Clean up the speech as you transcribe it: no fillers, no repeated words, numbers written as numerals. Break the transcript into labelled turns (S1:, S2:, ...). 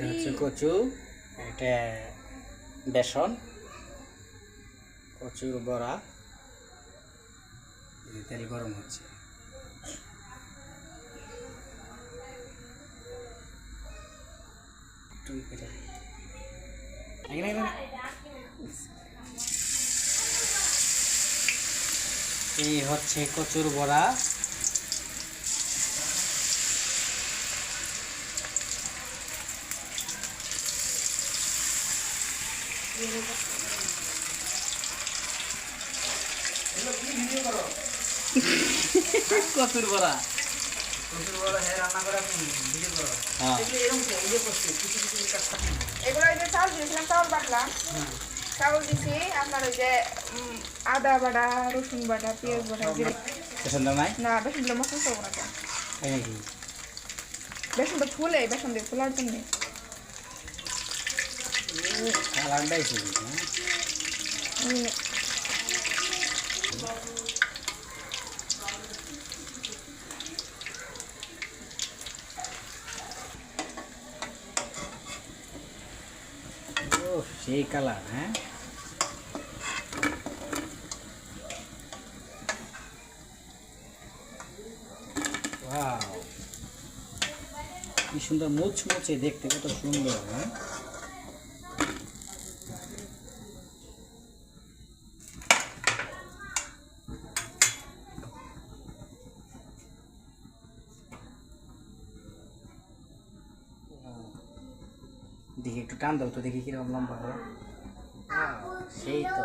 S1: এটা হচ্ছে কচু, এটা বেসন, কচুর বড়া, তেল গরম হচ্ছে। এই হচ্ছে কচুর বড়া। কচুর বড়া, কচুর বড়া হ্যাঁ রান্না করে আপনি ভিডিও করো। হ্যাঁ এরকম কি ভিডিও করতে কিছু কিছু কাজ থাকে। এগুলো এই যে চাল দিয়েছিলাম, চাউল বাটলাম। হ্যাঁ চাউল দিছি, আপনার ওই যে আদা বাটা, রসুন বাটা, পেঁয়াজ বাটা, জিরে। বেসন দাও নাই? না বেসন দিলে মশলা করবো না। তাই নাকি? বেসনটা ফুলে, বেসন দিয়ে ফোলার জন্য। কালারটাই ছিল সেই কালার। হ্যাঁ কি সুন্দর মুচমুচে দেখতে, কত সুন্দর। হ্যাঁ দেখি একটু টান দাও তো, দেখি কিরকম লম্বা হয়। সেই তো